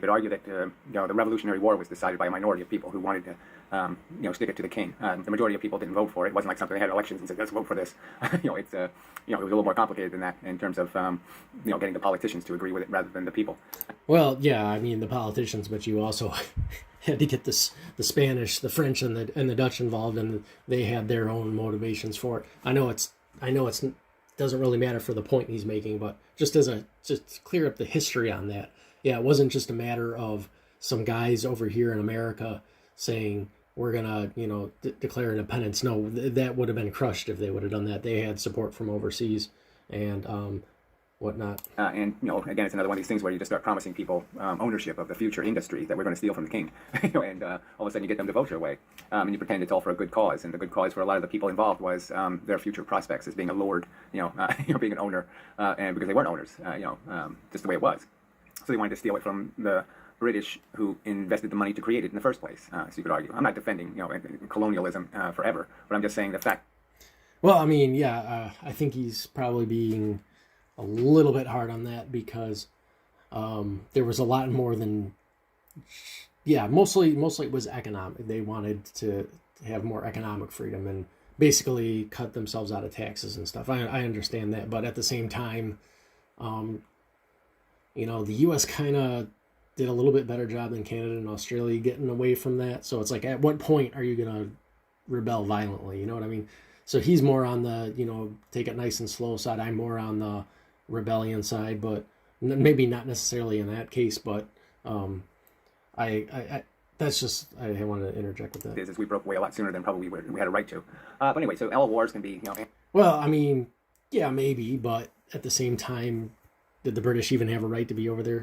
You could argue that the Revolutionary War was decided by a minority of people who wanted to stick it to the king. The majority of people didn't vote for it. It wasn't like something they had elections and said, let's vote for this. It was a little more complicated than that in terms of getting the politicians to agree with it rather than the people. Well, yeah, I mean the politicians, but you also had to get the Spanish, the French, and the Dutch involved, and they had their own motivations for it. I know it's doesn't really matter for the point he's making, but just to clear up the history on that. Yeah, it wasn't just a matter of some guys over here in America saying we're gonna, declare independence. No, that would have been crushed if they would have done that. They had support from overseas and whatnot. And again, it's another one of these things where you just start promising people ownership of the future industry that we're going to steal from the king, and all of a sudden you get them to vote your way, and you pretend it's all for a good cause. And the good cause for a lot of the people involved was their future prospects as being a lord, being an owner, and because they weren't owners, just the way it was. So they wanted to steal it from the British, who invested the money to create it in the first place. So you could argue. I'm not defending, colonialism forever, but I'm just saying the fact. Well, I mean, yeah, I think he's probably being a little bit hard on that because there was a lot more than. Yeah, mostly it was economic. They wanted to have more economic freedom and basically cut themselves out of taxes and stuff. I understand that, but at the same time, the U.S. kind of did a little bit better job than Canada and Australia getting away from that. So it's like, at what point are you going to rebel violently? You know what I mean? So he's more on the, take it nice and slow side. I'm more on the rebellion side, but maybe not necessarily in that case. But that's just, I wanted to interject with that. Is we broke away a lot sooner than probably we had a right to. But anyway, so all wars can be, Well, I mean, yeah, maybe, but at the same time, did the British even have a right to be over there?